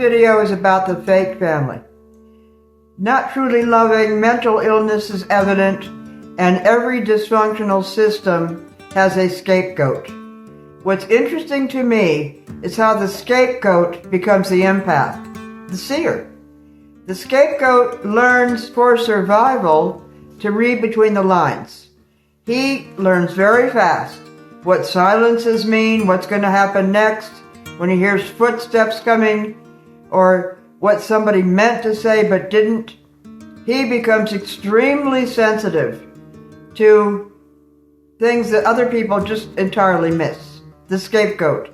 video is about the fake family. Not truly loving, mental illness is evident, and every dysfunctional system has a scapegoat. What's interesting to me is how the scapegoat becomes the empath, the seer. The scapegoat learns for survival to read between the lines. He learns very fast what silences mean, what's going to happen next, when he hears footsteps coming, or what somebody meant to say but didn't. He becomes extremely sensitive to things that other people just entirely miss. The scapegoat.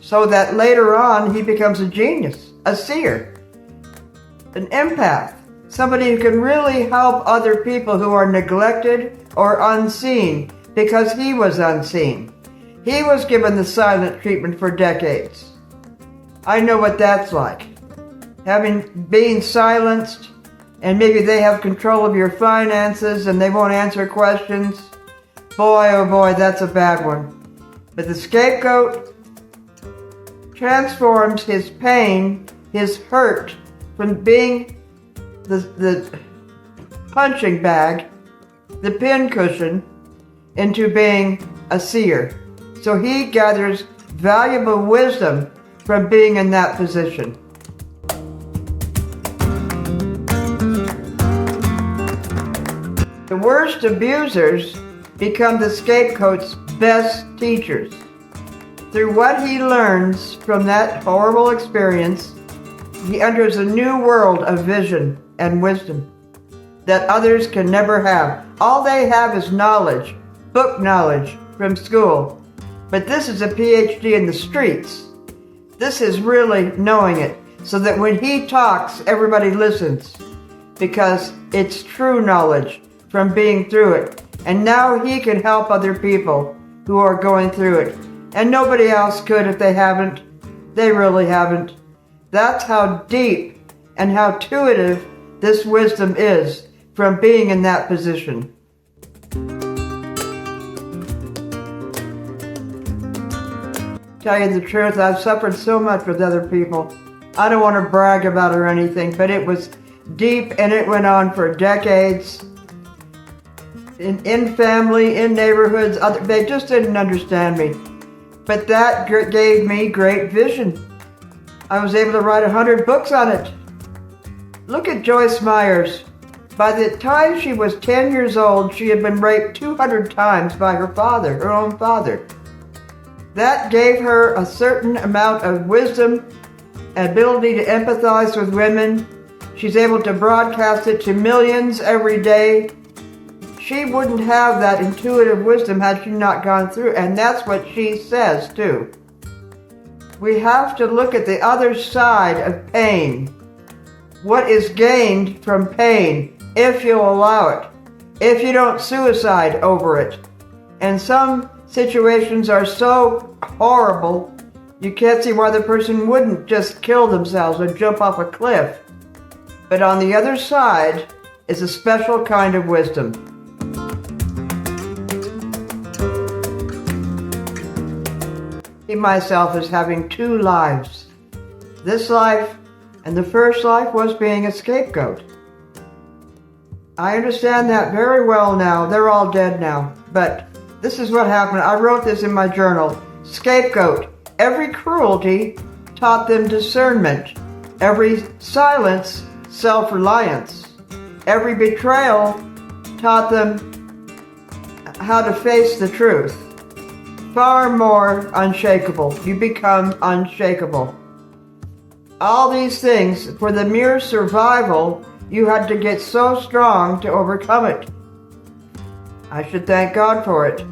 So that later on he becomes a genius, a seer, an empath, somebody who can really help other people who are neglected or unseen because he was unseen. He was given the silent treatment for decades. I know what that's like. Being silenced, and maybe they have control of your finances and they won't answer questions. Boy, oh boy, that's a bad one. But the scapegoat transforms his pain, his hurt, from being the punching bag, the pincushion, into being a seer. So he gathers valuable wisdom from being in that position. The worst abusers become the scapegoat's best teachers. Through what he learns from that horrible experience, he enters a new world of vision and wisdom that others can never have. All they have is knowledge, book knowledge from school. But this is a PhD in the streets. This is really knowing it, so that when he talks, everybody listens, because it's true knowledge from being through it. And now he can help other people who are going through it. And nobody else could if they haven't. They really haven't. That's how deep and how intuitive this wisdom is from being in that position. Tell you the truth, I've suffered so much with other people. I don't want to brag about it or anything, but it was deep and it went on for decades. In family, in neighborhoods, they just didn't understand me. But that gave me great vision. I was able to write 100 books on it. Look at Joyce Myers. By the time she was 10 years old, she had been raped 200 times by her father, her own father. That gave her a certain amount of wisdom, ability to empathize with women. She's able to broadcast it to millions every day. She wouldn't have that intuitive wisdom had she not gone through, and that's what she says too. We have to look at the other side of pain. What is gained from pain, if you'll allow it, if you don't suicide over it. And some situations are so horrible, you can't see why the person wouldn't just kill themselves or jump off a cliff. But on the other side is a special kind of wisdom. I see myself as having two lives. This life and the first life was being a scapegoat. I understand that very well now. They're all dead now. But this is what happened. I wrote this in my journal. Scapegoat. Every cruelty taught them discernment. Every silence, self-reliance. Every betrayal taught them how to face the truth. Far more unshakable. You become unshakable. All these things, for the mere survival, you had to get so strong to overcome it. I should thank God for it.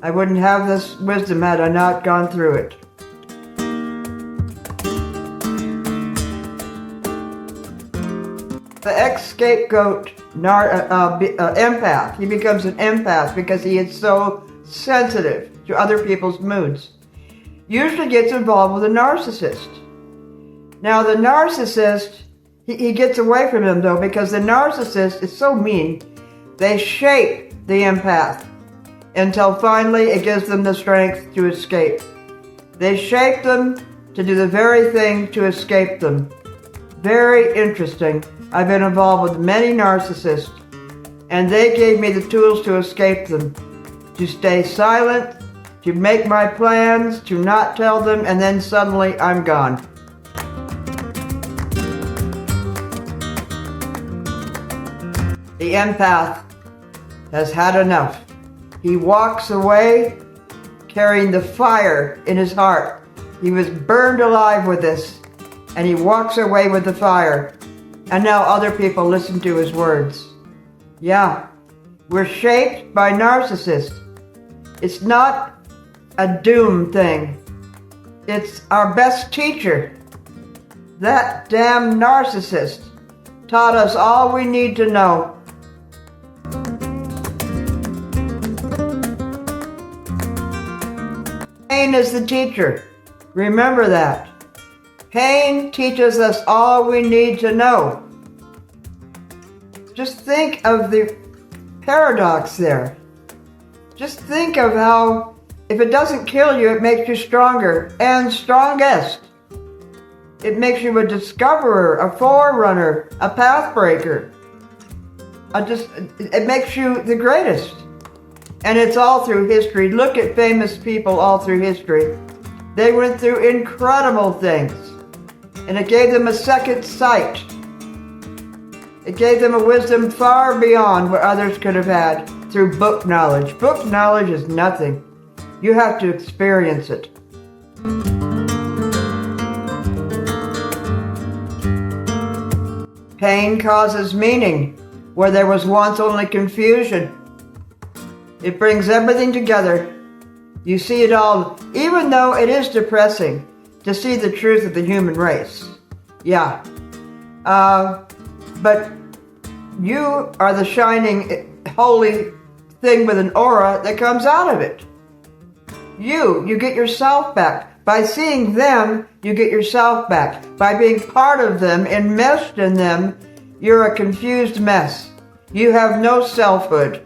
I wouldn't have this wisdom had I not gone through it. The ex-scapegoat empath, he becomes an empath because he is so sensitive to other people's moods. Usually gets involved with a narcissist. Now the narcissist, he gets away from him though, because the narcissist is so mean. They shape the empath until finally it gives them the strength to escape. They shape them to do the very thing to escape them. Very interesting. I've been involved with many narcissists, and they gave me the tools to escape them. To stay silent, to make my plans, to not tell them, and then suddenly I'm gone. The empath has had enough. He walks away carrying the fire in his heart. He was burned alive with this, and he walks away with the fire. And now other people listen to his words. Yeah, we're shaped by narcissists. It's not a doom thing. It's our best teacher. That damn narcissist taught us all we need to know. Pain is the teacher. Remember that. Pain teaches us all we need to know. Just think of the paradox there. Just think of how, if it doesn't kill you, it makes you stronger and strongest. It makes you a discoverer, a forerunner, a pathbreaker. It makes you the greatest. And it's all through history. Look at famous people all through history. They went through incredible things. And it gave them a second sight. It gave them a wisdom far beyond what others could have had through book knowledge. Book knowledge is nothing. You have to experience it. Pain causes meaning where there was once only confusion. It brings everything together. You see it all, even though it is depressing to see the truth of the human race. Yeah. But you are the shining, holy thing with an aura that comes out of it. You get yourself back. By seeing them, you get yourself back. By being part of them, enmeshed in them, you're a confused mess. You have no selfhood.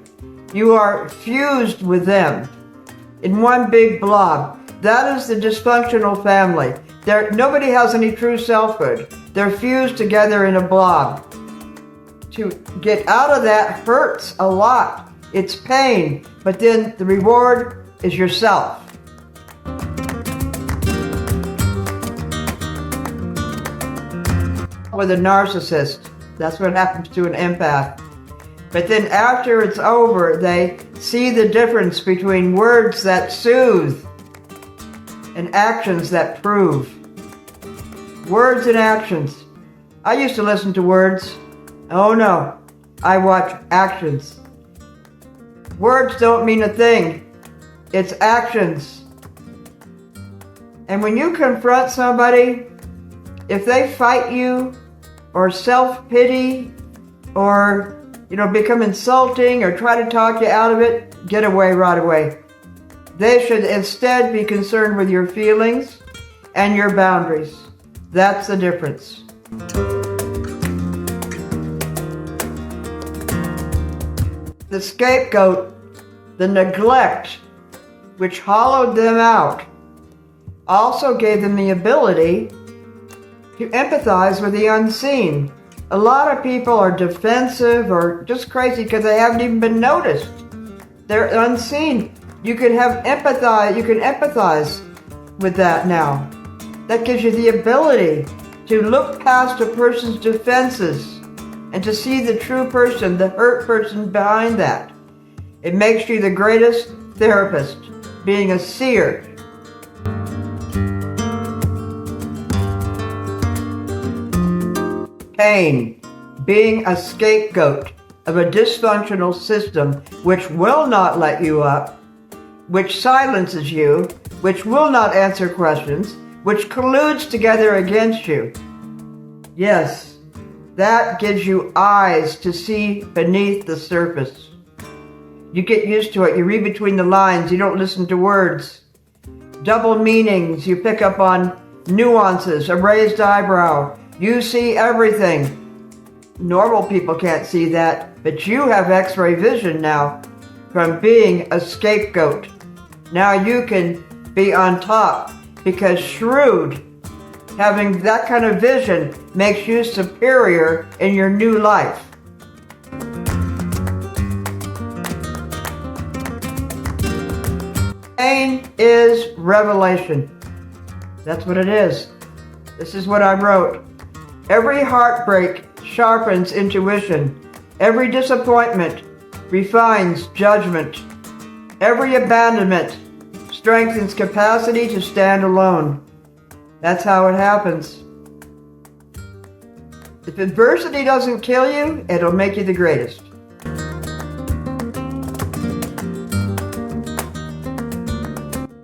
You are fused with them in one big blob. That is the dysfunctional family. Nobody has any true selfhood. They're fused together in a blob. To get out of that hurts a lot. It's pain, but then the reward is yourself. With a narcissist, that's what happens to an empath. But then after it's over, they see the difference between words that soothe and actions that prove. Words and actions. I used to listen to words. Oh no, I watch actions. Words don't mean a thing. It's actions. And when you confront somebody, if they fight you or self-pity or become insulting or try to talk you out of it, get away right away. They should instead be concerned with your feelings and your boundaries. That's the difference. The scapegoat, the neglect, which hollowed them out, also gave them the ability to empathize with the unseen. A lot of people are defensive or just crazy because they haven't even been noticed. They're unseen. You can empathize with that now. That gives you the ability to look past a person's defenses and to see the true person, the hurt person behind that. It makes you the greatest therapist, being a SEER. Pain, being a scapegoat of a dysfunctional system which will not let you up, which silences you, which will not answer questions, which colludes together against you. Yes, that gives you eyes to see beneath the surface. You get used to it. You read between the lines. You don't listen to words. Double meanings. You pick up on nuances, a raised eyebrow. You see everything. Normal people can't see that, but you have X-ray vision now from being a scapegoat. Now you can be on top because shrewd Having that kind of vision makes you superior in your new life. Pain is revelation. That's what it is. This is what I wrote. Every heartbreak sharpens intuition. Every disappointment refines judgment. Every abandonment strengthens capacity to stand alone. That's how it happens. If adversity doesn't kill you, it'll make you the greatest.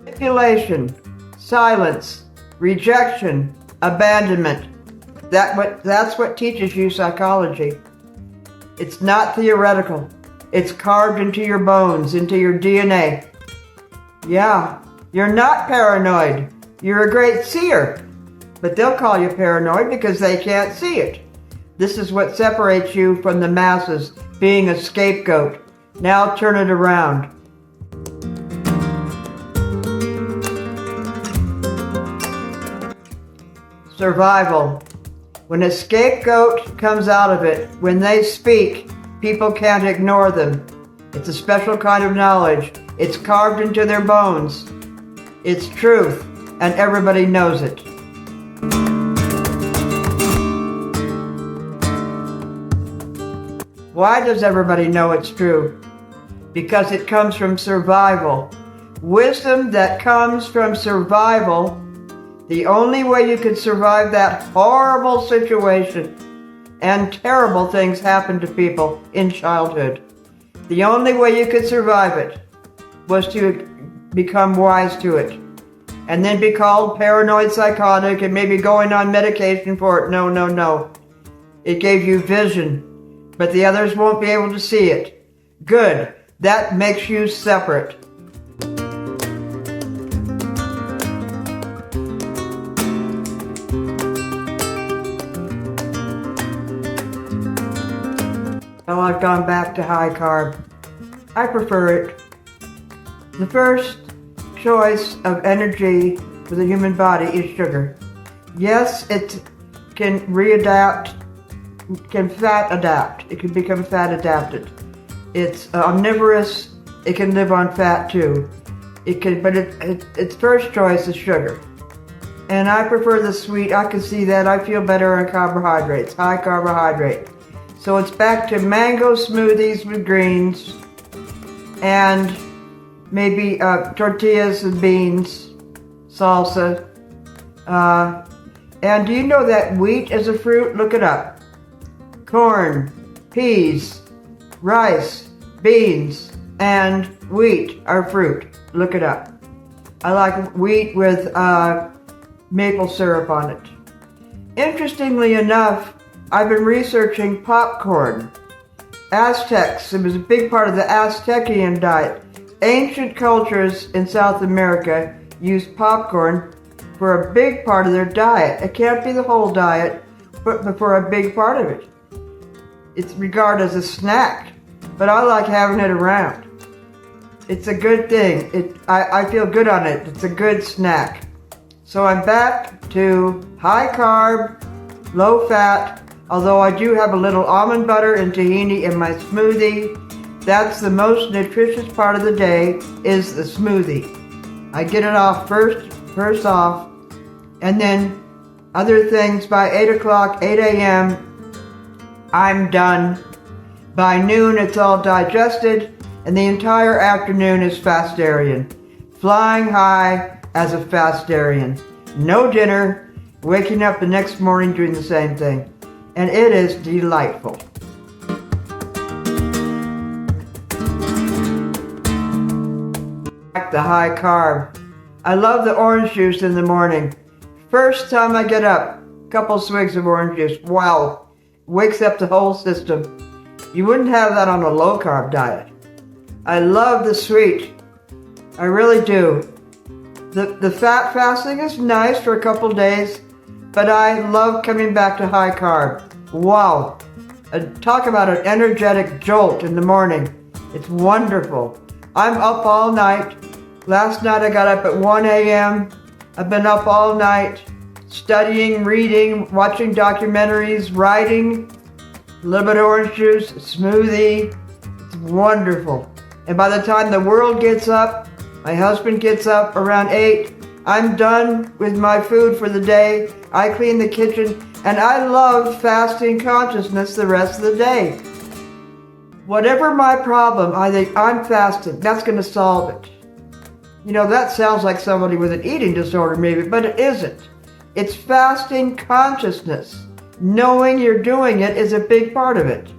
Manipulation, silence, rejection, abandonment. That's what teaches you psychology. It's not theoretical. It's carved into your bones, into your DNA. Yeah, you're not paranoid. You're a great seer. But they'll call you paranoid because they can't see it. This is what separates you from the masses, being a scapegoat. Now turn it around. Survival. When a scapegoat comes out of it, when they speak, people can't ignore them. It's a special kind of knowledge. It's carved into their bones. It's truth, and everybody knows it. Why does everybody know it's true? Because it comes from survival. Wisdom that comes from survival. The only way you could survive that horrible situation, and terrible things happen to people in childhood. The only way you could survive it was to become wise to it. And then be called paranoid psychotic and maybe going on medication for it. No, no, no. It gave you vision, but the others won't be able to see it. Good. That makes you separate. Well, I've gone back to high carb. I prefer it. The first choice of energy for the human body is sugar. Yes, it can can fat adapt. It can become fat adapted. It's omnivorous. It can live on fat too. Its first choice is sugar. And I prefer the sweet. I can see that. I feel better on carbohydrates, high carbohydrate. So it's back to mango smoothies with greens and maybe tortillas and beans, salsa. And do you know that wheat is a fruit? Look it up. Corn, peas, rice, beans, and wheat are fruit. Look it up. I like wheat with maple syrup on it. Interestingly enough, I've been researching popcorn. Aztecs, it was a big part of the Aztecian diet. Ancient cultures in South America used popcorn for a big part of their diet. It can't be the whole diet, but for a big part of it. It's regarded as a snack, but I like having it around. It's a good thing. I feel good on it. It's a good snack. So I'm back to high carb, low fat, although I do have a little almond butter and tahini in my smoothie. That's the most nutritious part of the day, is the smoothie. I get it off first off, and then other things by 8 o'clock, 8 a.m., I'm done. By noon, it's all digested, and the entire afternoon is fastarian. Flying high as a fastarian. No dinner, waking up the next morning doing the same thing. And it is delightful. The high carb. I love the orange juice in the morning. First time I get up, couple swigs of orange juice. Wow, wakes up the whole system. You wouldn't have that on a low carb diet. I love the sweet. I really do. The fat fasting is nice for a couple days, but I love coming back to high carb. Wow. Talk about an energetic jolt in the morning. It's wonderful. I'm up all night. Last night I got up at 1 a.m. I've been up all night. studying, reading, watching documentaries, writing, a little bit of orange juice, smoothie. It's wonderful. And by the time the world gets up, my husband gets up around 8, I'm done with my food for the day. I clean the kitchen, and I love fasting consciousness the rest of the day. Whatever my problem, I think I'm fasting. That's going to solve it. You know, that sounds like somebody with an eating disorder maybe, but it isn't. It's fasting consciousness. Knowing you're doing it is a big part of it.